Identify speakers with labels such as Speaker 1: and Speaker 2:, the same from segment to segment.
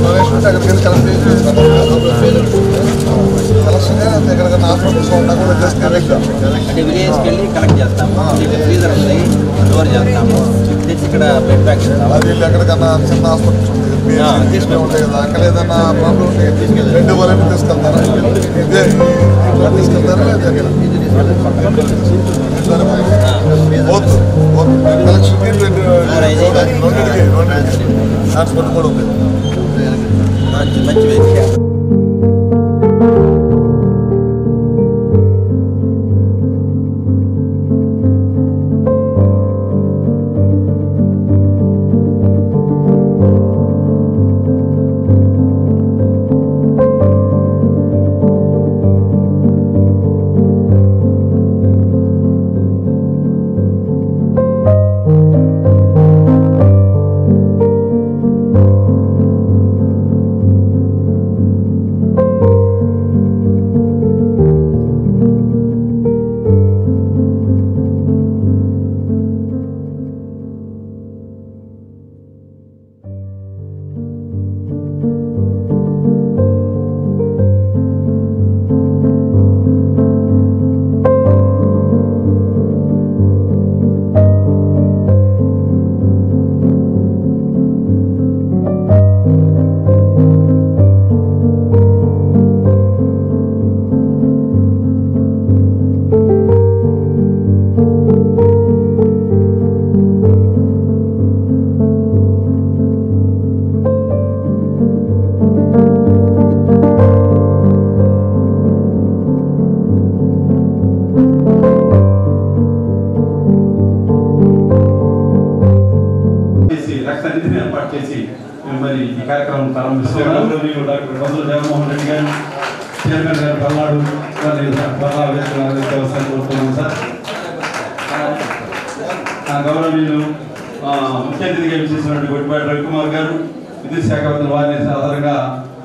Speaker 1: Donation ఉంటే అక్కడికి వెళ్ళి కలెక్ట్ కలెక్షన్ ఎక్కడికైనా హాస్పిటల్స్ ఉన్నా కూడా జస్ట్ కరెక్ట్
Speaker 2: అంటే విలేజ్కి వెళ్ళి కలెక్ట్ చేస్తాము, ఫ్రీజర్ ఉంది స్టోర్ చేస్తాము, తెచ్చి ఇక్కడ బ్లడ్ ప్యాక్ చేస్తాము.
Speaker 1: అది ఎక్కడికన్నా చిన్న హాస్పిటల్స్ ఉంటాయి ఉంటాయి కదా, అక్కడ ఏదైనా ప్రాబ్లం ఉంటే రెండు వరకు తీసుకెళ్తారా? ఇదే తీసుకెళ్తారా లేదా కలెక్షన్కి రెండింటికి ట్రాన్స్పోర్ట్ కూడా ఉంది.
Speaker 2: మంచి వెహికల్.
Speaker 3: ఏర్పాటు చేసి మరి ఈ కార్యక్రమం ప్రారంభిస్తున్నాం. డాక్టర్ బంధువుల జగన్మోహన్ రెడ్డి గారు, చైర్మన్ గారు పల్నాడు కోరుతున్నాం సార్. గౌరవనీయులు ముఖ్య అతిథిగా విచ్చేసినటువంటి గొడ్డిపాటి రవికుమార్ గారు, విద్యుత్ శాఖ మంత్రి వారిని సాధారణంగా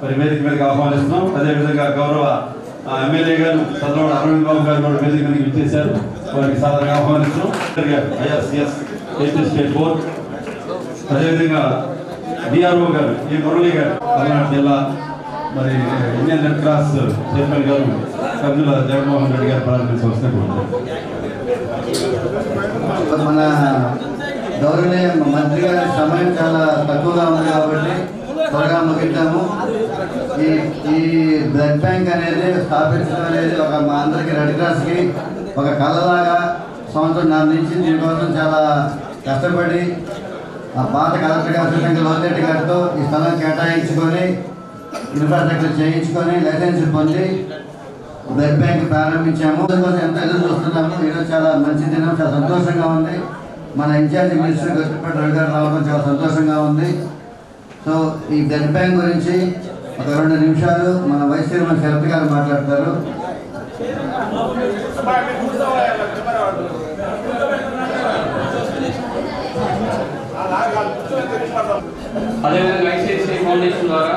Speaker 3: మరి వేదిక మీదకి ఆహ్వానిస్తున్నాం. అదేవిధంగా గౌరవ ఎమ్మెల్యే గారు చంద్రబాబు అరవింద్ బాబు గారు కూడా వేదిక మీదకి విచ్చేశారు, వారికి సాధారణంగా ఆహ్వానిస్తున్నాం. ఐఆర్సిఎస్ స్టేట్ బోర్డ్, అదేవిధంగా డిఆర్ఓ గారు ఈ మురళి గారు పల్నాడు జిల్లా, మరి ఇండియన్ రెడ్ క్రాస్ చైర్మన్ గారు కందుల జగన్మోహన్ రెడ్డి గారు ప్రారంభించవలసిన
Speaker 4: మన గౌరవనీయ మంత్రి గారి సమయం చాలా తక్కువగా ఉంది కాబట్టి త్వరగా ముగిద్దాము. ఈ బ్లడ్ బ్యాంక్ అనేది స్థాపించడం అనేది మా అందరికీ రెడ్ క్రాస్కి ఒక కళలాగా సంవత్సరం నుంచి దీనికోసం చాలా కష్టపడి పాత కలెక్టర్ గారు శ్రీశంకర్ లోతిరెడ్డి గారితో ఈ స్థలం కేటాయించుకొని ఇన్ఫ్రాస్ట్రక్చర్ చేయించుకొని లైసెన్స్ పొంది బ్లడ్ బ్యాంక్ ప్రారంభించాము. దానికోసం ఎంత ఎదురు చూస్తున్నాము. ఈరోజు చాలా మంచి దినం, చాలా సంతోషంగా ఉంది. మన ఇన్ఛార్జి మినిస్టర్ గొట్టిపాటి రవి గారు రావడం చాలా సంతోషంగా ఉంది. సో ఈ బ్లడ్ బ్యాంక్ గురించి ఒక 2 నిమిషాలు మన వైస్ చైర్మన్ శరత్ గారు మాట్లాడతారు.
Speaker 5: అదేవిధంగా ఐసిఐసిఐ ఫౌండేషన్ ద్వారా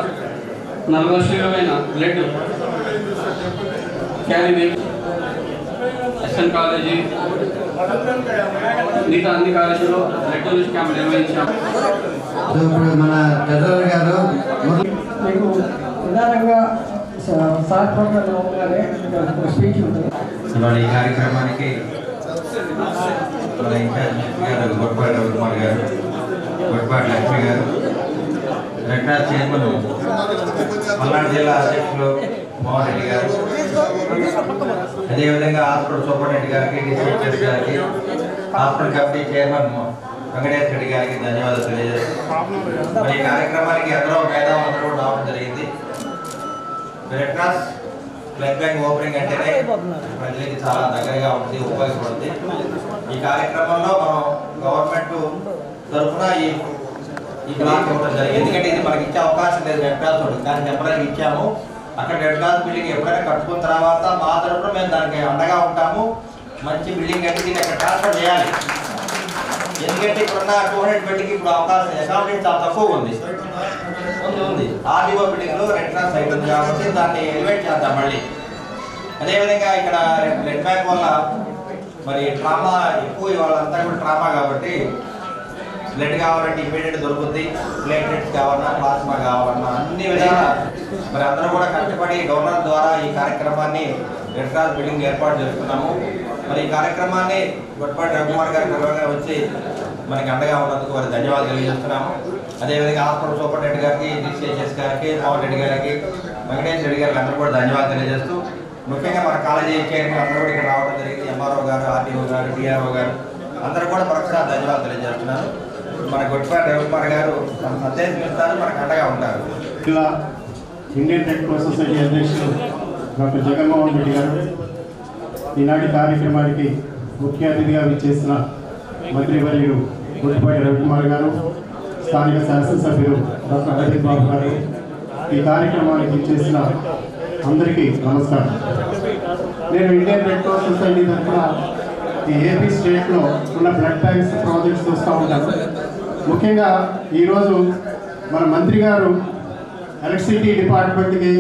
Speaker 5: నల్లశీలమైన బ్లడ్ క్యారీని ఎస్ఎన్ కాలేజీ మిగతా అన్ని కాలేజీలో బ్లడ్ డొనేషన్ క్యాంప్ నిర్వహించాము.
Speaker 4: ఇప్పుడు మన ట్రెజరర్ గారు
Speaker 6: మీకు ప్రధానంగా సార్ ప్రోగ్రామ్గానే స్పీచ్ ఉంటుంది.
Speaker 2: ఇవాళ ఈ కార్యక్రమానికి మన ఇన్ఛార్జ్ గారు గొడ్డిపాటి రవికుమార్ గారు, గొడ్డిపాటి లక్ష్మి గారు, రెడ్ క్రాస్ చైర్మన్ పల్నాడు జిల్లా అధ్యక్షులు మోహన్ రెడ్డి గారు, అదేవిధంగా హాస్పిటల్ సూపరింటెండెంట్ గారికి, డిస్ట్రిక్ట్ గారికి, hospital committee chairman Venkateswara Reddy గారికి ధన్యవాదాలు తెలియజేస్తున్నాం. మరి ఈ కార్యక్రమానికి అందరూ మేధావులందరూ కూడా రావడం జరిగింది. Red cross blood bank opening అంటేనే ప్రజలకి చాలా దగ్గరగా ఉంటుంది, ఉపయోగపడుతుంది. ఈ కార్యక్రమంలో మనం గవర్నమెంట్ తరఫున ఈ బ్లాక్ ఇవ్వడం జరిగింది. ఎందుకంటే ఇది మనకి ఇచ్చే అవకాశం లేదు రెడ్ క్రాస్ తోటి, కానీ టెంపరీ ఇచ్చాము. అక్కడ రెడ్ క్రాస్ బిల్డింగ్ ఎప్పుడైనా కట్టుకున్న తర్వాత మా తరఫున మేము దానికి అండగా ఉంటాము. మంచి బిల్డింగ్ అంటే దీన్ని అక్కడ ట్రాన్స్ఫర్ చేయాలి. ఎందుకంటే ఇప్పుడున్న 200 బెడ్కి ఇప్పుడు అవకాశం అకామిడేషన్ చాలా తక్కువ ఉంది. ఆర్డీఓ బిల్డింగ్లో రెడ్ క్రాస్ సైట్ ఉంది కాబట్టి దాన్ని ఎలివేట్ చేద్దాం మళ్ళీ. అదేవిధంగా ఇక్కడ బ్లడ్ బ్యాంక్ వల్ల మరి ట్రామా ఎక్కువ, వాళ్ళంతా కూడా ట్రామా కాబట్టి బ్లడ్ కావాలంటే ఇమీడియట్ దొరుకుతుంది, ప్లేట్లెట్స్ కావాలన్నా, ప్లాస్మా కావాలన్నా అన్ని విధాలా మరి అందరూ కూడా కష్టపడి డోనర్ ద్వారా ఈ కార్యక్రమాన్ని రెడ్ క్రాస్ బిల్డింగ్ ఏర్పాటు చేస్తున్నాము. మరి ఈ కార్యక్రమాన్ని గొట్టపాటి రవికుమార్ గారు వచ్చి మనకి అండగా ఉన్నందుకు వారి ధన్యవాదాలు తెలియజేస్తున్నాము. అదేవిధంగా హాస్పిటల్ సూపరింటెండెంట్ గారికి, డిసిహెచ్ఎస్ గారికి, మోహన్ రెడ్డి గారికి, వెంకటేశ్వర రెడ్డి గారికి అందరూ కూడా ధన్యవాదాలు తెలియజేస్తూ ముఖ్యంగా మన కాలేజీ చైర్మన్ అందరూ కూడా ఇక్కడ రావడం జరిగింది. ఎంఆర్ఓ గారు, ఆర్టీఓ గారు, డిఆర్ఓ గారు అందరూ కూడా మరొకసారి ధన్యవాదాలు తెలియజేస్తున్నారు. మన గొట్టపాటి రవికుమార్ గారు మన సందేశం ఇస్తారు, మనకు అండగా ఉంటారు.
Speaker 7: ఇండియన్ రెడ్ క్రాస్ సొసైటీ అధ్యక్షులు డాక్టర్ జగన్మోహన్ రెడ్డి గారు ఈనాటి కార్యక్రమానికి ముఖ్య అతిథిగా విచ్చేసిన మంత్రివర్యులు గొట్టపాటి రవికుమార్ గారు, స్థానిక శాసనసభ్యులు డాక్టర్ హరీష్ బాబు గారు, ఈ కార్యక్రమానికి విచ్చేసిన అందరికీ నమస్కారం. నేను ఇండియన్ రెడ్ క్రాస్ సొసైటీ తరఫున ఈ ఏపీ స్టేట్లో ఉన్న బ్లడ్ బ్యాంక్స్ ప్రాజెక్ట్స్ చూస్తూ ఉంటాను. ముఖ్యంగా ఈరోజు మన మంత్రి గారు ఎలక్ట్రిసిటీ డిపార్ట్మెంట్కి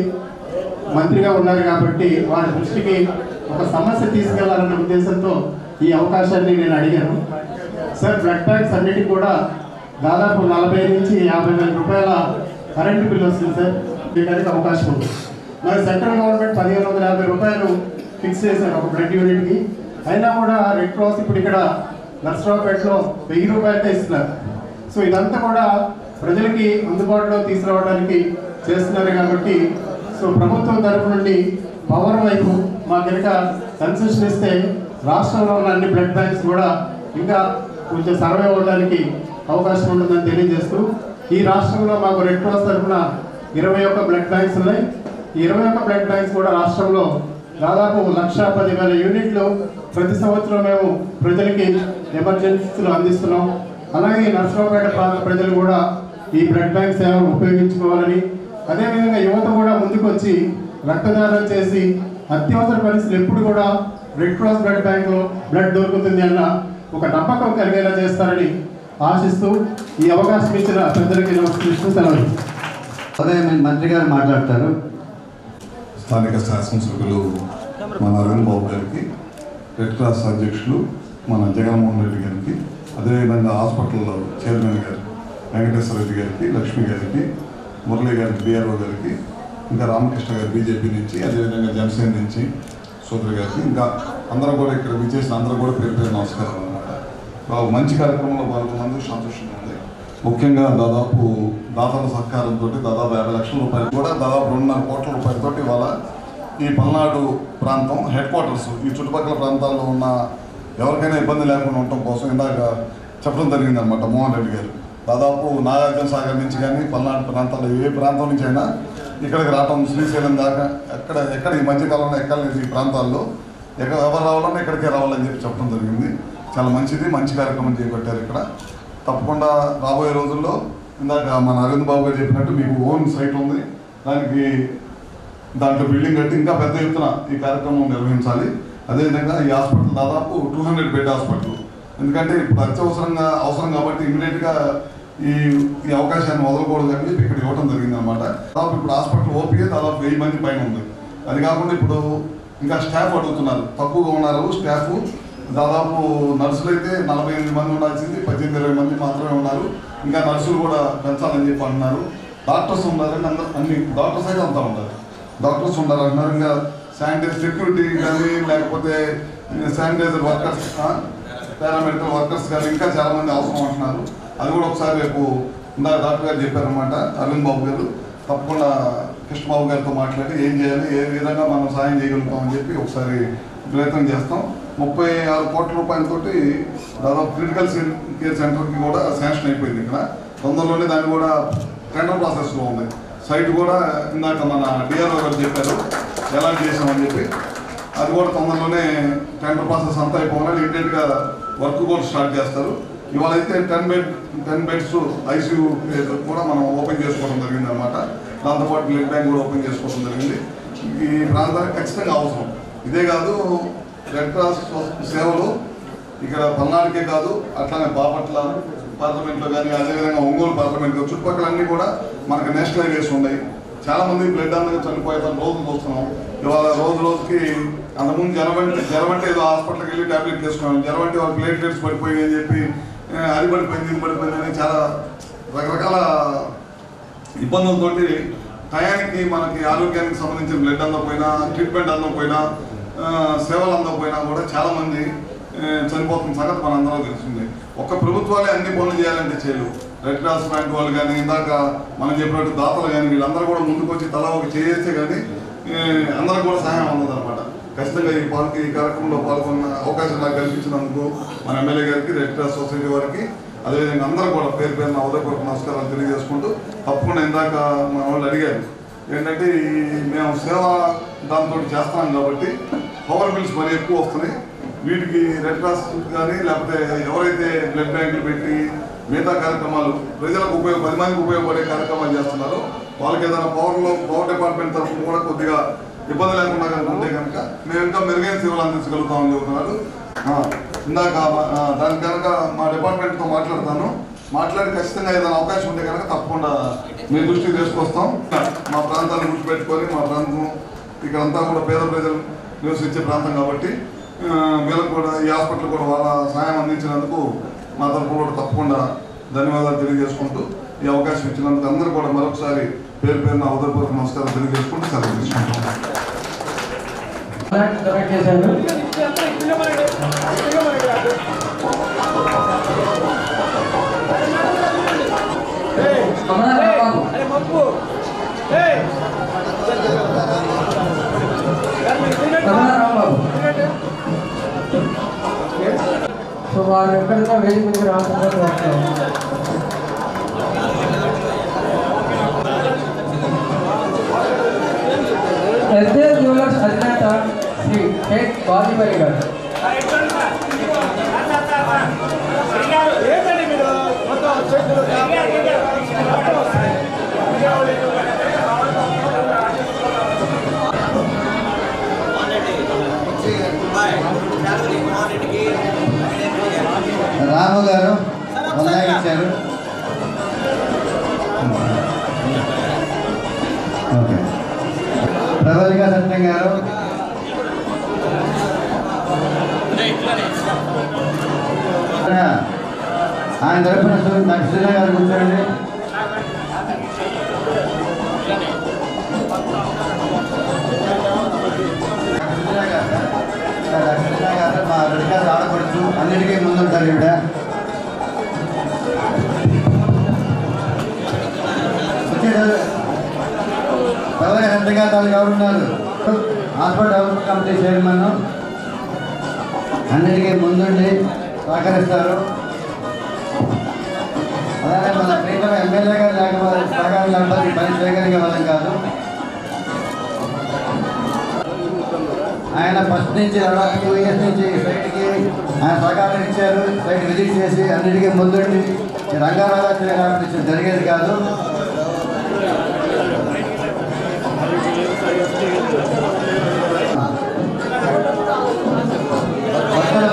Speaker 7: మంత్రిగా ఉన్నారు కాబట్టి వారి దృష్టికి ఒక సమస్య తీసుకెళ్లాలన్న ఉద్దేశంతో ఈ అవకాశాన్ని నేను అడిగాను. సార్, బ్లడ్ బ్యాంక్స్ అన్నిటికీ కూడా దాదాపు 40 నుంచి 50 వేల రూపాయల కరెంటు బిల్లు వస్తుంది సార్. దీనికి అవకాశం ఉంది. మరి సెంట్రల్ గవర్నమెంట్ 1550 రూపాయలు ఫిక్స్ చేశారు ఒక బ్లడ్ యూనిట్కి. అయినా కూడా రెడ్ క్రాస్ ఇప్పుడు ఇక్కడ నర్సరావుపేటలో 1000 రూపాయలకే ఇస్తున్నారు. సో ఇదంతా కూడా ప్రజలకి అందుబాటులో తీసుకురావడానికి చేస్తున్నారు కాబట్టి సో ప్రభుత్వం తరఫు నుండి పవర్ వైపు మా కనుక కన్సెషన్ ఇస్తే రాష్ట్రంలో ఉన్న అన్ని బ్లడ్ బ్యాంక్స్ కూడా ఇంకా కొంచెం సర్వే అవ్వడానికి అవకాశం ఉంటుందని తెలియజేస్తూ, ఈ రాష్ట్రంలో మాకు రెడ్ క్రాస్ తరఫున 21 బ్లడ్ బ్యాంక్స్ ఉన్నాయి. ఈ 21 బ్లడ్ బ్యాంక్స్ కూడా రాష్ట్రంలో దాదాపు 1,10,000 యూనిట్లు ప్రతి సంవత్సరం మేము ప్రజలకి ఎమర్జెన్సీలు అందిస్తున్నాం. అలాగే నర్సరావుపేట ప్రాంత ప్రజలు కూడా ఈ బ్లడ్ బ్యాంక్ సేవను ఉపయోగించుకోవాలని, అదేవిధంగా యువత కూడా ముందుకు వచ్చి రక్తదానం చేసి అత్యవసర పరిస్థితులు ఎప్పుడు కూడా రెడ్ క్రాస్ బ్లడ్ బ్యాంక్లో బ్లడ్ దొరుకుతుంది అన్న ఒక నమ్మకం కలిగేలా చేస్తారని ఆశిస్తూ ఈ అవకాశం ఇచ్చిన పెద్దలకి నమస్కరిస్తూ సెలవు.
Speaker 4: మంత్రి గారు మాట్లాడతారు.
Speaker 1: స్థానిక శాసనసభ్యులు మన అరవింద్ బాబు గారికి, రెడ్ క్రాస్ అధ్యక్షులు మన జగన్మోహన్ రెడ్డి గారికి, అదేవిధంగా హాస్పిటల్ చైర్మన్ గారు వెంకటేశ్వర రెడ్డి గారికి, లక్ష్మి గారికి, మురళీ గారికి, బిఆర్ఓ గారికి, ఇంకా రామకృష్ణ గారు బీజేపీ నుంచి, అదేవిధంగా జనసేన నుంచి సోదరి గారికి, ఇంకా అందరూ కూడా ఇక్కడ విచ్చేసిన అందరూ కూడా పేరు పేరు నమస్కారం అనమాట. మంచి కార్యక్రమంలో పాల్గొన్నందుకు సంతోషంగా ఉంది. ముఖ్యంగా దాదాపు దాతల సహకారంతో దాదాపు 50 లక్షల రూపాయలు కూడా దాదాపు 2.5 కోట్ల రూపాయలతో ఇవాళ ఈ పల్నాడు ప్రాంతం హెడ్ క్వార్టర్స్, ఈ చుట్టుపక్కల ప్రాంతాల్లో ఉన్న ఎవరికైనా ఇబ్బంది లేకుండా ఉండటం కోసం ఇందాక చెప్పడం జరిగిందనమాట మోహన్ రెడ్డి గారు. దాదాపు నాగార్జున సాగర్ నుంచి కానీ పల్నాడు ప్రాంతాల్లో ఏ ప్రాంతం నుంచి అయినా ఇక్కడికి రావటం, శ్రీశైలం దాకా ఎక్కడ ఈ మధ్యకాలంలో ఎక్కలేదు ఈ ప్రాంతాల్లో, ఎవరు రావాలన్నా ఇక్కడికే రావాలని చెప్పడం జరిగింది. చాలా మంచిది, మంచి కార్యక్రమం చేపట్టారు ఇక్కడ. తప్పకుండా రాబోయే రోజుల్లో ఇందాక మన అరవింద్ బాబు గారు చెప్పినట్టు మీకు ఓన్ సైట్ ఉంది, దాంట్లో బిల్డింగ్ కట్టి ఇంకా పెద్ద ఎత్తున ఈ కార్యక్రమం నిర్వహించాలి. అదేవిధంగా ఈ హాస్పిటల్ దాదాపు 200 బెడ్ హాస్పిటల్, ఎందుకంటే ఇప్పుడు అవసరం కాబట్టి ఇమీడియట్గా ఈ అవకాశాన్ని వదలకూడదు అని చెప్పి ఇక్కడ ఇవ్వడం జరిగింది అనమాట. దాదాపు ఇప్పుడు హాస్పిటల్ ఓపీఏ దాదాపు 1000 మంది పైన ఉంది. అది కాకుండా ఇప్పుడు ఇంకా స్టాఫ్ అడుగుతున్నారు, తక్కువగా ఉన్నారు స్టాఫ్. దాదాపు నర్సులు అయితే 48 మంది ఉండాల్సింది 18-20 మంది మాత్రమే ఉన్నారు. ఇంకా నర్సులు కూడా పెంచాలని చెప్పి అంటున్నారు. డాక్టర్స్ ఉన్నారని అన్ని డాక్టర్స్ అయితే అంతా ఉన్నారు, డాక్టర్స్ ఉన్నారు అంటున్నారు. ఇంకా శానిటైజర్ సెక్యూరిటీ కానీ లేకపోతే శానిటైజర్ వర్కర్స్, పారామెడికల్ వర్కర్స్ కానీ ఇంకా చాలామంది అవసరం అంటున్నారు. అది కూడా ఒకసారి రేపు ఇందాక డాక్టర్ గారు చెప్పారనమాట అరవింద్ బాబు గారు. తప్పకుండా కృష్ణబాబు గారితో మాట్లాడి ఏం చేయాలి, ఏ విధంగా మనం సాయం చేయగలుగుతామని చెప్పి ఒకసారి ప్రయత్నం చేస్తాం. 36 కోట్ల రూపాయలతోటి దాదాపు క్రిటికల్ కేర్ సెంటర్కి కూడా శాంక్షన్ అయిపోయింది. ఇక్కడ తొందరలోనే దాన్ని కూడా టెండర్ ప్రాసెస్లో ఉంది. సైట్ కూడా ఇందాక మన డిఆర్ఓ గారు చెప్పారు ఎలా చేసామని చెప్పి, అది కూడా తొందరలోనే టెండర్ ప్రాసెస్ అంతా అయిపోవాలని ఇమీడియట్గా వర్క్ కూడా స్టార్ట్ చేస్తారు. ఇవాళ అయితే 10 బెడ్స్ ఐసీయూ కూడా మనం ఓపెన్ చేసుకోవడం జరిగింది అనమాట. దాంతోపాటు బ్లడ్ బ్యాంక్ కూడా ఓపెన్ చేసుకోవడం జరిగింది. ఈ ప్రాంతానికి ఖచ్చితంగా అవసరం. ఇదే కాదు, రెడ్ క్రాస్ సేవలు ఇక్కడ పల్నాడుకే కాదు, అట్లానే బాపట్ల పార్లమెంట్లో కానీ, అదేవిధంగా ఒంగోలు పార్లమెంట్లో చుట్టుపక్కలన్నీ కూడా మనకు నేషనల్ హైవేస్ ఉన్నాయి. చాలామంది బ్లడ్ అందరూ చనిపోయేదాన్ని రోజులు చూస్తున్నాం. ఇవాళ రోజుకి అంతకుముందు జ్వరం అంటే ఏదో హాస్పిటల్కి వెళ్ళి ట్యాబ్లెట్ వేసుకున్నాం, జ్వరం అంటే వాళ్ళు ప్లేట్లెట్స్ పడిపోయి అని చెప్పి అది పడిపోయింది ఇది పడిపోయింది అని చాలా రకరకాల ఇబ్బందులతోటి టయానికి మనకి ఆరోగ్యానికి సంబంధించిన బ్లడ్ అందకపోయినా ట్రీట్మెంట్ అందకపోయినా సేవలు అందకపోయినా కూడా చాలామంది చనిపోతున్న సంగతి మనందరూ తెలిసిందే. ఒక్క ప్రభుత్వాలే అన్ని పనులు చేయాలంటే చేయలేవు. రెడ్ క్రాస్ బ్యాంక్ వాళ్ళు కానీ ఇందాక మనం చెప్పినట్టు దాతలు కానీ వీళ్ళందరూ కూడా ముందుకు వచ్చి తలా ఒక చేస్తే కానీ అందరూ కూడా సహాయం అందదన్నమాట. ఖచ్చితంగా ఈ కార్యక్రమంలో పాల్గొన్న అవకాశం నాకు కల్పించినందుకు మన ఎమ్మెల్యే గారికి, రెడ్ క్రాస్ సొసైటీ వారికి, అదేవిధంగా అందరూ కూడా పేరు పేరున ఉదయపూర్వక నమస్కారాలు తెలియజేసుకుంటూ తప్పకుండా ఇందాక మన వాళ్ళు అడిగారు ఏంటంటే మేము సేవ దాంతో చేస్తున్నాం కాబట్టి పవర్ బిల్స్ మరీ ఎక్కువ వస్తున్నాయి. వీటికి రెడ్ క్రాస్ కానీ లేకపోతే ఎవరైతే బ్లడ్ బ్యాంకులు పెట్టి మిగతా కార్యక్రమాలు ప్రజలకు 10 మందికి ఉపయోగపడే కార్యక్రమాలు చేస్తున్నారో వాళ్ళకి ఏదైనా పవర్ డిపార్ట్మెంట్ తరఫున కూడా కొద్దిగా ఇబ్బంది లేకుండా ఉంటే కనుక మేము ఇంకా మెరుగైన సేవలు అందించగలుగుతామని చెబుతున్నారు. ఇందాక దానికి కనుక మా డిపార్ట్మెంట్తో మాట్లాడి ఖచ్చితంగా ఏదైనా అవకాశం ఉంటే కనుక తప్పకుండా మీ దృష్టికి తీసుకొస్తాం. మా ప్రాంతాన్ని గుర్తుపెట్టుకొని మా ప్రాంతం ఇక్కడంతా కూడా పేద ప్రజలు నివసించే ప్రాంతం కాబట్టి వీళ్ళకు కూడా ఈ హాస్పిటల్ కూడా వాళ్ళ సహాయం అందించినందుకు మా తరఫున కూడా తప్పకుండా ధన్యవాదాలు తెలియజేసుకుంటూ ఈ అవకాశం ఇచ్చినందుకు అందరూ కూడా మరొకసారి పేరు పేరున ఉదయపూర్వక నమస్కారం తెలియజేసుకుంటూ సెలవు తీసుకుంటాం.
Speaker 6: సో వారు ఎక్కడైనా వేదిక మీద రావడం ఎస్ఎస్ జ్యువెలర్స్ అధినేత శ్రీ షేక్ బాజీపల్లి గారు.
Speaker 4: రాము గారు కొనసాగించారు. ఓకే, ప్రబలిక సత్యం గారు, ఆయన తరఫున నక్షత్ర గారు కూర్చోండి. నక్షత్ర గారు మా రెడ్డి ఆడపడుచు, అన్నిటికీ ముందుంటారు ఈవిడ. ప్రబలిక సత్యం గారు ఎవరు ఉన్నారు? హాస్పిటల్ డెవలప్మెంట్ కమిటీ చైర్మన్, అన్నిటికీ ముందుండి సహకరిస్తారు. అలాగే మన ప్రీతం ఎమ్మెల్యే గారు లేకపోతే సహకారం లేకపోతే పని చేయగలిగే వాళ్ళం కాదు. ఆయన ఫస్ట్ నుంచి 2 years నుంచి సైట్కి ఆయన సహకారం ఇచ్చారు. సైట్ విజిట్ చేసి అన్నిటికీ ముందుండి రంగారావు గారు జరిగేది కాదు.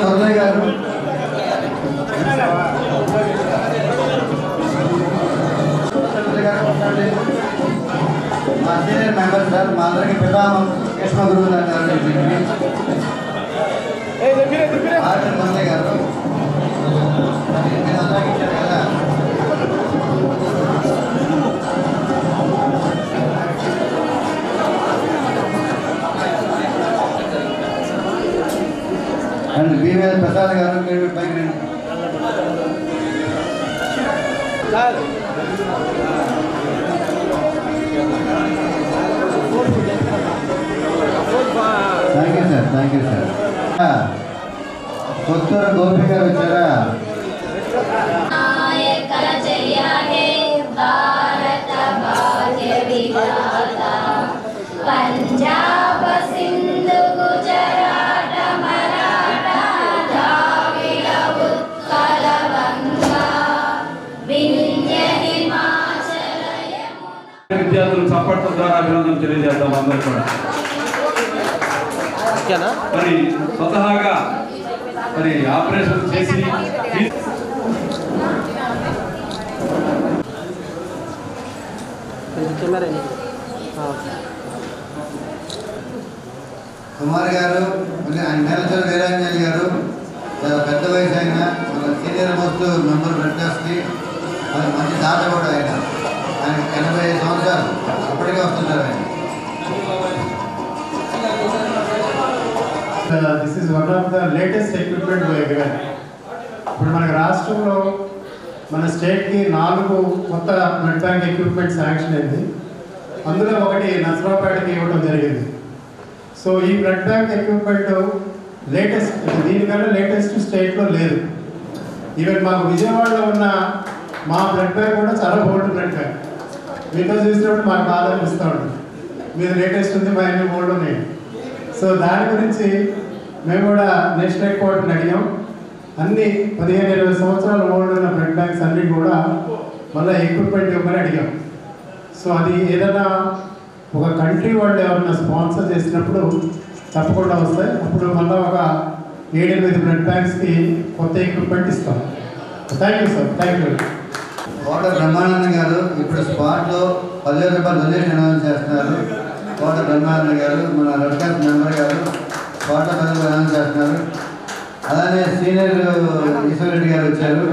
Speaker 4: మురళి గారు, మా సీనియర్ మెంబర్ సార్, మా అందరికీ పితామహ కృష్ణ గురువు గారు, మురళి గారు ఇచ్చారు కదా. అండ్ బీవీఎల్ ప్రసాద్ గారు మీరు పైకి రండి. Thank you sir. Kothuru Gopi garu వచ్చారా?
Speaker 8: పంజాబ్, సింధు, గుజరాట, మరాఠా, ద్రావిడ, ఉత్కల, వంగ, వింధ్య, హిమాచల, యమున.
Speaker 3: విద్యార్థులు చప్పట్ల ద్వారా అభినందన తెలియజేద్దాం అందరూ కూడా. మరి స్వతహాగా మరి ఆపరేషన్ చేసి
Speaker 4: కుమార్ గారు, మేనేజర్ వీరాంజలి గారు, చాలా పెద్ద వయసు అయినా సీనియర్ మోస్ట్ మెంబర్ బ్లడ్ ట్రస్ట్కి అది మంచి దాత కూడా ఆయన 85 సంవత్సరాలు అప్పటికే వస్తుంటారు ఆయన.
Speaker 7: This is one of the latest equipment given. ఇప్పుడు మన రాష్ట్రంలో మన స్టేట్కి 4 కొత్త బ్లడ్ బ్యాంక్ ఎక్విప్మెంట్ శాంక్షన్ అయింది. అందులో ఒకటి నర్సరావుపేటకి ఇవ్వడం జరిగింది. సో ఈ బ్లడ్ బ్యాంక్ ఎక్విప్మెంట్ లేటెస్ట్, దీనికన్నా లేటెస్ట్ స్టేట్లో లేదు. ఈవెన్ మాకు విజయవాడలో ఉన్న మా బ్లడ్ బ్యాంక్ కూడా చాలా ఓల్డ్ బ్లడ్ బ్యాంక్. మీతో చూసినప్పుడు మాకు బాధ అనిపిస్తూ ఉంటుంది, మీరు లేటెస్ట్ ఉంది, మా అన్ని ఓల్డ్ ఉన్నాయి. సో దాని గురించి మేము కూడా నేషనల్ హెడ్ క్వార్టర్ని అడిగాం. అన్ని 15-20 సంవత్సరాల ఓల్డ్ ఉన్న బ్లడ్ బ్యాంక్స్ అన్నీ కూడా మళ్ళీ ఎక్విప్మెంట్ ఇవ్వమని అడిగాం. సో అది ఏదైనా ఒక కంట్రీ వాళ్ళు ఎవరైనా స్పాన్సర్ చేసినప్పుడు తప్పకుండా వస్తాయి. అప్పుడు మళ్ళీ ఒక 7-8 బ్లడ్ బ్యాంక్స్కి కొత్త ఎక్విప్మెంట్ ఇస్తాం. Thank you sir, thank you.
Speaker 4: Kota Brahmananda garu ఇప్పుడు స్పాట్లో 10,000 రూపాయలు డొనేషన్ అనౌన్స్ చేస్తున్నారు. కోట బ్రహ్మానంద గారు మన రెడ్ క్రాస్ మెంబర్ గారు కోట 10,000 అనౌన్స్ చేస్తున్నారు. అలానే సీనియర్ ఈశ్వర్ రెడ్డి గారు వచ్చారు.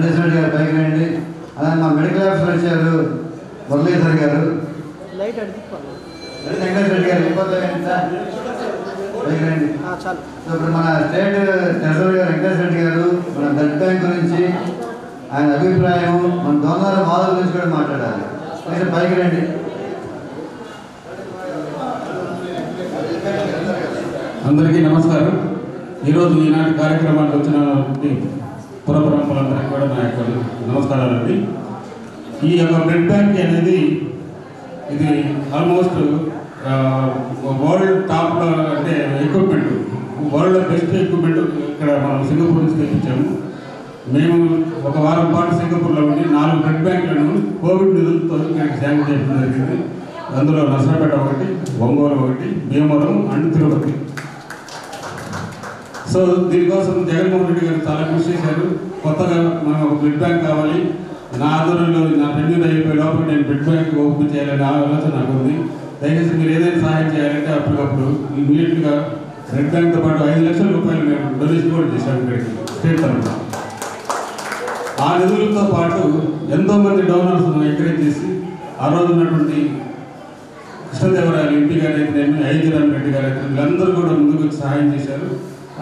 Speaker 4: ఈశ్వర్ రెడ్డి గారు పైకి రండి. అలానే మా మెడికల్ ఆఫీసర్ వచ్చారు మురళీధర్ గారు. వెంకటేశ్వర రెడ్డి గారు ఇప్పుడు మన స్టేట్ ట్రెజరర్ గారు వెంకటేశ్వర రెడ్డి గారు మన బ్లడ్ బ్యాంక్ గురించి ఆయన అభిప్రాయం, మన దొంగల వాదన గురించి కూడా మాట్లాడాలి. మీరు పైకి రండి.
Speaker 9: అందరికీ నమస్కారం. ఈరోజు ఈనాటి కార్యక్రమానికి వచ్చిన పురప్రముఖులందరికీ కూడా నా యొక్క నమస్కారాలండి. ఈ యొక్క బ్లడ్ బ్యాంక్ అనేది ఇది ఆల్మోస్ట్ వరల్డ్ టాప్లో అంటే ఎక్విప్మెంట్, వరల్డ్ బెస్ట్ ఎక్విప్మెంట్ ఇక్కడ మనం సింగపూర్ నుంచి తెప్పించాము. మేము ఒక వారం పాటు సింగపూర్లో ఉండి 4 బ్లడ్ బ్యాంకులను కోవిడ్ నిధులతో ఇక్కడికి శాంక్షన్ చేయడం జరిగింది. అందులో నర్సరావుపేట ఒకటి, ఒంగోలు ఒకటి, భీమవరం అండ్ తిరుపతి. సో దీనికోసం జగన్మోహన్ రెడ్డి గారు చాలా కృషి చేశారు. కొత్తగా మనం ఒక బ్లడ్ బ్యాంక్ కావాలి, నా ఆధ్వర్యంలో నా పెళ్లి అయిపోయే లోపల నేను బ్లడ్ బ్యాంక్ ఓపెన్ చేయాలని ఆలోచన నాకు ఉంది. దయచేసి మీరు ఏదైనా సహాయం చేయాలంటే అప్పటికప్పుడు ఇమీడియట్గా బ్లడ్ బ్యాంక్తో పాటు 5 లక్షల రూపాయలు మేము డొనేషన్ కూడా చేశాము ఇక్కడికి స్టేట్ తరఫున. ఆ నిధులతో పాటు ఎంతోమంది డోనర్స్ ఎంకరేజ్ చేసి ఆ రోజు ఉన్నటువంటి కృష్ణదేవరాయలు ఎంపీ గారు అయితేనేమి, ఐజీరామ్ రెడ్డి గారు అయితే వీళ్ళందరూ కూడా ముందుకు సహాయం చేశారు.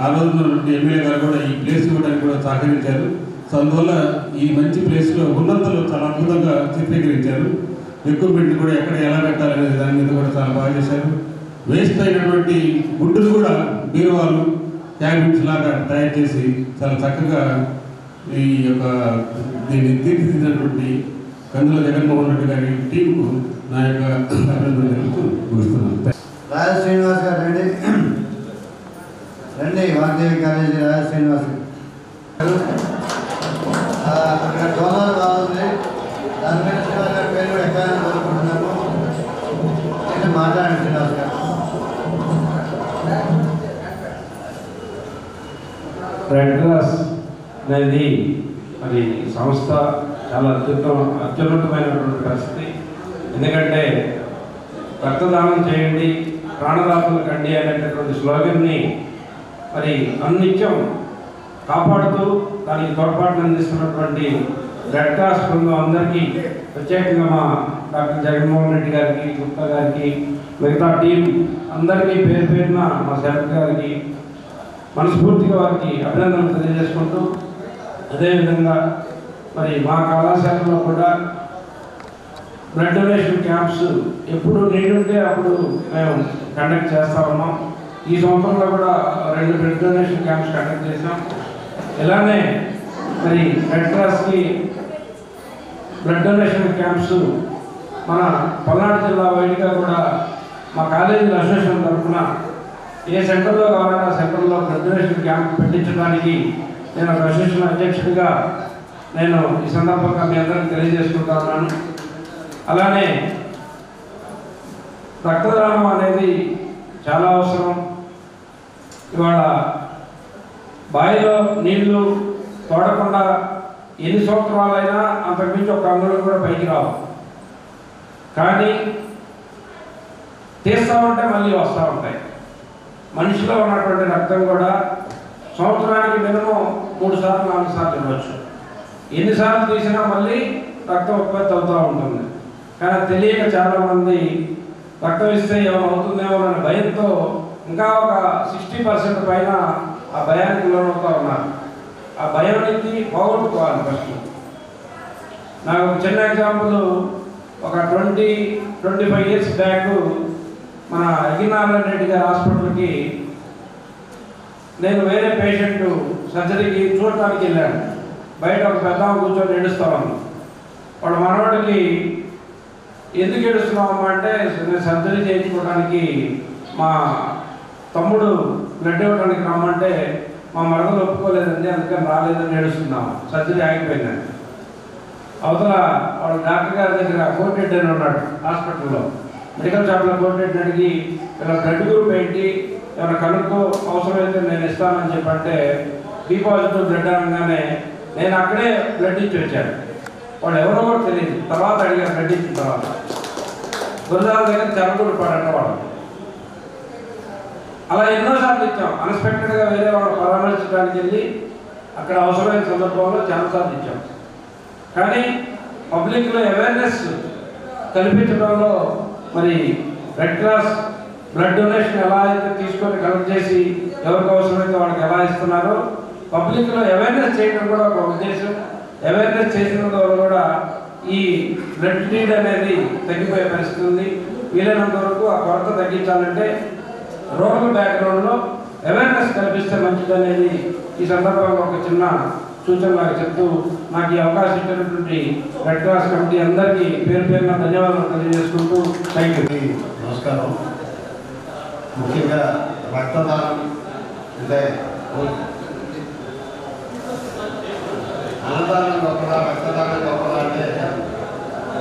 Speaker 9: ఆ రోజు ఉన్నటువంటి ఎమ్మెల్యే గారు కూడా ఈ ప్లేస్ ఇవ్వడానికి కూడా సహకరించారు. సో అందువల్ల ఈ మంచి ప్లేస్లో ఉన్నతలు చాలా అద్భుతంగా చిత్రీకరించారు. ఎక్విప్మెంట్ కూడా ఎక్కడ ఎలా పెట్టాలనేది దాని మీద కూడా చాలా బాగా చేశారు. వేస్ట్ అయినటువంటి గుడ్డులు కూడా బీరువాళ్ళు క్యాబినెట్స్ లాగా తయారు చేసి చాలా చక్కగా ఈ యొక్క దీన్ని తీర్చిదిద్దినటువంటి కందుల జగన్మోహన్ రెడ్డి గారి టీంకు నా యొక్క అభినందన తెలుపుతూ ముగిస్తున్నాను.
Speaker 4: రాజ శ్రీనివాస్ గారు రండి. వాగ్దేవి కాలేజీ రాజ శ్రీనివాస్ గారు. అక్కడ డోనర్ బాగుంది, దాని మీద శ్రీనివాస్ గారి పేరు కూడా ఎక్కాలని కోరుకుంటున్నాము. మాట్లాడండి శ్రీనివాస్ గారు.
Speaker 10: రెడ్ క్రాస్ అనేది మరి సంస్థ చాలా అత్యున్నతమైనటువంటి పరిస్థితి. ఎందుకంటే రక్తదానం చేయండి, ప్రాణదాతలు కండి అనేటటువంటి స్లోగన్ని మరి అన్నిత్యం కాపాడుతూ దానికి తోడ్పాటును అందిస్తున్నటువంటి రెడ్ క్రాస్ బృందం అందరికీ ప్రత్యేకంగా మా డాక్టర్ జగన్మోహన్ రెడ్డి గారికి, గుప్తా గారికి, మిగతా టీం అందరికీ పేరు పేరున మా శరత్ గారికి మనస్ఫూర్తిగా వారికి అభినందనలు తెలియజేసుకుంటూ, అదేవిధంగా మరి మా కళాశాలలో కూడా బ్లడ్ డొనేషన్ క్యాంప్స్ ఎప్పుడు నీడుంటే అప్పుడు మేము కండక్ట్ చేస్తూ ఉన్నాం. ఈ సంవత్సరంలో కూడా 2 బ్లడ్ డొనేషన్ క్యాంప్స్ కండక్ట్ చేసాం. ఇలానే మరి రెడ్ క్రాస్కి బ్లడ్ డొనేషన్ క్యాంప్స్ మన పల్నాడు జిల్లా వైడ్గా కూడా మా కాలేజీల అసోసియేషన్ తరఫున ఏ సెంటర్లో కావాలంటే ఆ సెంటర్లో బ్లడ్ డొనేషన్ క్యాంప్ పెట్టించడానికి నేను ఒక అసోసియేషన్ అధ్యక్షుడిగా నేను ఈ సందర్భంగా మీ అందరికీ తెలియజేసుకుంటా ఉన్నాను. అలానే రక్తదానం అనేది చాలా అవసరం. ఇవాళ బావిలో నీళ్లు తోడకుండా ఎన్ని సంవత్సరాలైనా అంతకుమించి ఒక అంగుళం కూడా పైకి రావు. కానీ తీస్తూ ఉంటే మళ్ళీ వస్తూ ఉంటాయి. మనిషిలో ఉన్నటువంటి రక్తం కూడా సంవత్సరానికి మినిమం 3 సార్లు 4 సార్లు ఇవ్వచ్చు. ఎన్నిసార్లు తీసినా మళ్ళీ రక్తం ఉత్పత్తి అవుతూ ఉంటుంది. కానీ తెలియక చాలామంది రక్తం ఇస్తే ఏమైనా అవుతుందేమో అనే భయంతో ఇంకా ఒక 60% పైన ఆ భయానికి లోనవుతూ ఉన్నారు. ఆ భయం అనేది పోగొట్టుకోవాలి ఫస్ట్. నాకు ఒక చిన్న ఎగ్జాంపుల్, ఒక 20-25 ఇయర్స్ బ్యాక్ మన అఖిలనారాయణ రెడ్డి గారి హాస్పిటల్కి నేను వేరే పేషెంట్ సర్జరీకి చూడటానికి వెళ్ళాను. బయట ఒక పెద్ద కూర్చొని ఏడుస్తా ఉన్నాను. వాళ్ళ మనవాడికి ఎందుకు ఏడుస్తున్నామమ్మా అంటే, నేను సర్జరీ చేయించుకోవడానికి మా తమ్ముడు బ్లడ్ ఇవ్వడానికి రమ్మంటే మా మరదలు ఒప్పుకోలేదండి, అందుకని రాలేదని ఏడుస్తున్నాం. సర్జరీ ఆగిపోయిందండి. అవతల వాళ్ళ డాక్టర్ గారి దగ్గర కోర్టెడ్ అని ఉన్నాడు హాస్పిటల్లో. మెడికల్ షాప్లో కోర్టెడ్ అడిగి ఇలా బ్లడ్ గ్రూప్ ఏంటి, ఏమైనా కనుక్కో, అవసరమైతే నేను ఇస్తానని చెప్పంటే బి పాజిటివ్ బ్లడ్ అనగానే నేను అక్కడే బ్లడ్ ఇచ్చి వచ్చాను. వాళ్ళు ఎవరో కూడా తెలియదు. తర్వాత అడిగారు బ్లడ్ ఇచ్చిన తర్వాత. గురజాల దగ్గర చెరగూడు పడంట వాళ్ళు. అలా ఎన్నోసార్లు ఇచ్చాం. అన్ఎక్స్పెక్టెడ్గా వేరే వాళ్ళు పరామర్శించడానికి వెళ్ళి అక్కడ అవసరమైన సందర్భంలో చాలాసార్లు ఇచ్చాం. కానీ పబ్లిక్లో అవేర్నెస్ కల్పించడంలో మరి రెడ్ క్రాస్ బ్లడ్ డొనేషన్ ఎలా అయితే తీసుకొని కలెక్ట్ చేసి ఎవరికి అవసరమైతే వాళ్ళకి ఎలా ఇస్తున్నారో పబ్లిక్లో అవేర్నెస్ చేయడం కూడా ఒక ఉద్దేశం. అవేర్నెస్ చేసినందువల్ల కూడా ఈ బ్లడ్ నీడ్ అనేది తగ్గిపోయే పరిస్థితి ఉంది. వీలైనంత వరకు ఆ కొరత తగ్గించాలంటే రూరల్ బ్యాక్గ్రౌండ్లో అవేర్నెస్ కల్పిస్తే మంచిదనేది ఈ సందర్భంగా ఒక చిన్న సూచనలాగా చెప్తూ నాకు ఈ అవకాశం ఇచ్చినటువంటి రెడ్ క్రాస్ కమిటీ అందరికీ పేరు పేరున ధన్యవాదాలు తెలియజేసుకుంటూ థ్యాంక్ యూ.
Speaker 11: నమస్కారం. ముఖ్యంగా రక్తదానం అంటే అన్నదానం గొప్పదా రక్తదానం గొప్పదా అంటే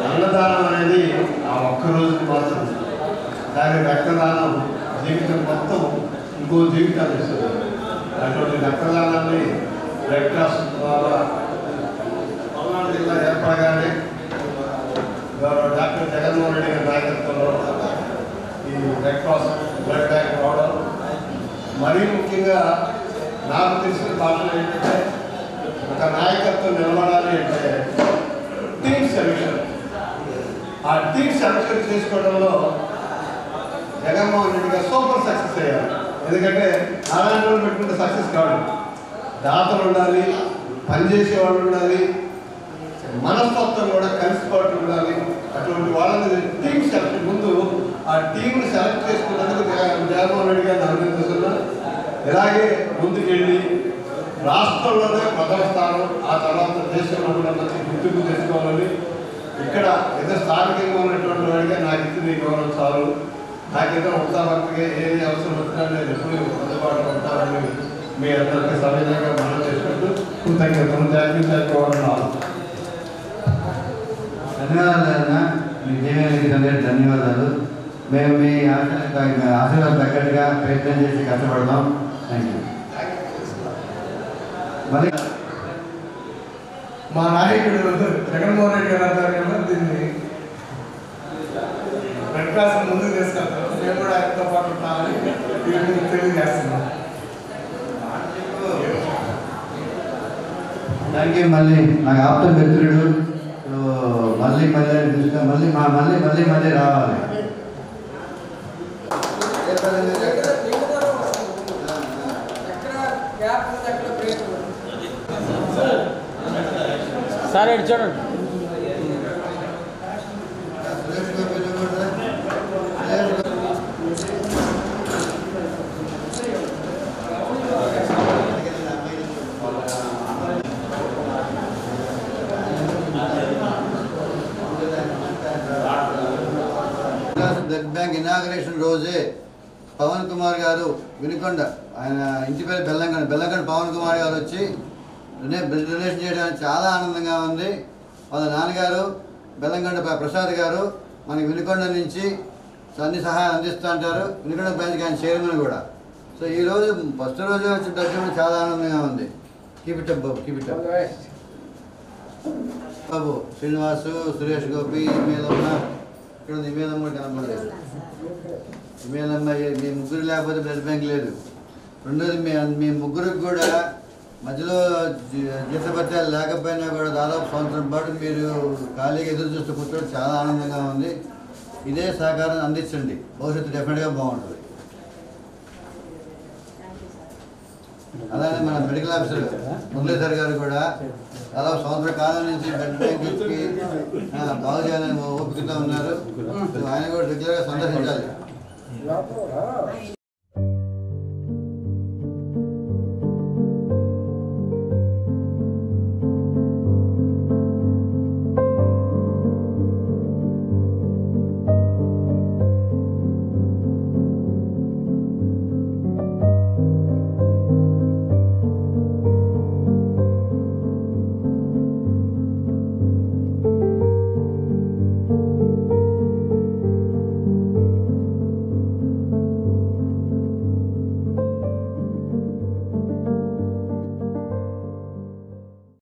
Speaker 11: అన్నదానం అనేది ఆ ఒక్క రోజుకి మాత్రం, కానీ రక్తదానం జీవితం మొత్తం ఇంకో జీవితాన్ని ఇస్తుంది. అటువంటి రక్తదానాన్ని రెడ్ క్రాస్ ద్వారా పల్నాడు జిల్లా ఏర్పడగానే డాక్టర్ జగన్మోహన్ రెడ్డి గారి నాయకత్వంలో ఈ రెడ్ క్రాస్ బ్లడ్ బ్యాంక్ రావడం, మరీ ముఖ్యంగా నాకు తెలిసిన భాషలో ఏంటంటే ఒక నాయకత్వం నిలబడాలి అంటే టీమ్ సెలక్షన్. ఆ టీమ్ సెలక్షన్ చేసుకోవడంలో జగన్మోహన్ రెడ్డి గారు సూపర్ సక్సెస్ అయ్యారు. ఎందుకంటే నారాయణ రోజు పెట్టుకుంటే సక్సెస్ కాదు. దాతలు ఉండాలి, పనిచేసే వాళ్ళు ఉండాలి, మనస్తత్వం కూడా కలిసిపోవటం ఉండాలి. అటువంటి వాళ్ళని టీమ్ సెలెక్ట్ ముందు ఆ టీంని సెలెక్ట్ చేసుకున్నందుకు జగన్మోహన్ రెడ్డి గారిని అభినందిస్తున్నా. ఇలాగే ముందుకెళ్ళి రాష్ట్రంలోనే ప్రథమ స్థానం, ఆ తర్వాత దేశంలో కూడా మంచి గుర్తింపు తెచ్చుకోవాలని ఇక్కడ ఏదో స్థానికంగా ఉన్నటువంటి వాడిగా నాకు ఇచ్చిన గౌరవం చాలు. నాకేదో ఉత్సాహంగా ఏది అవసరం వచ్చినా నేను ఎప్పుడు అందుబాటులో ఉంటానని మీ అందరికీ సవిధంగా మనం చేసుకుంటూ కృతజ్ఞతలు ధన్యవాదాలు.
Speaker 4: మీ జీవనానికి ధన్యవాదాలు. మేము మీ ఆశీర్వాదం తగ్గట్టుగా ప్రయత్నం చేసి కష్టపడదాం. Thank you. మరి
Speaker 11: మా నాయకుడు జగన్మోహన్ రెడ్డి గారి ఆధ్వర్యంలో దీన్ని రెడ్ క్రాస్ ముందుకు తీసుకెళ్తాం. మేము కూడా ఆయనతో పాటు ఉంటామని తెలియజేస్తున్నాం.
Speaker 4: Thank you. మళ్ళీ నాకు ఆప్త మిత్రుడు మళ్ళీ రావాలి.
Speaker 6: సరే చూడండి.
Speaker 4: బ్లడ్ బ్యాంక్ ఇనాగరేషన్ రోజే పవన్ కుమార్ గారు వినుకొండ, ఆయన ఇంటి పేరు బెల్లంకొండ పవన్ కుమార్ గారు వచ్చి బ్లడ్ డొనేషన్ చేయడానికి చాలా ఆనందంగా ఉంది. వాళ్ళ నాన్నగారు బెల్లంకొండ ప్రసాద్ గారు మనకి వినుకొండ నుంచి అన్ని సహాయం అందిస్తూ ఉంటారు. వినుకొండ బ్రాంచ్కి ఆయన చైర్మన్ కూడా. సో ఈరోజు ఫస్ట్ రోజు వచ్చి డబ్బు చాలా ఆనందంగా ఉంది. కీప్ ఇట్ అప్ బాబు, కీప్ ఇట్ అప్ బాబు. శ్రీనివాసు, సురేష్ గోపి, మీద ఉన్న ఇక్కడ మీద కూడా కనపడలేదు. మీ ముగ్గురు లేకపోతే బ్లడ్ బ్యాంక్ లేదు. రెండోది మీ ముగ్గురికి కూడా మధ్యలో జీతపత్యాలు లేకపోయినా కూడా దాదాపు సంవత్సరం పాటు మీరు ఖాళీగా ఎదురు చూస్తూ కూర్చోవడం చాలా ఆనందంగా ఉంది. ఇదే సహకారం అందించండి, భవిష్యత్తు డెఫినెట్గా బాగుంటుంది. అలానే మన మెడికల్ ఆఫీసర్ మురళీధర్ గారు కూడా దాదాపు సంవత్సర కాలం నుంచి బ్లడ్ బ్యాంక్కి బాగు చేయాలని ఓపికతో ఉన్నారు. ఆయన కూడా రెగ్యులర్గా సందర్శించాలి.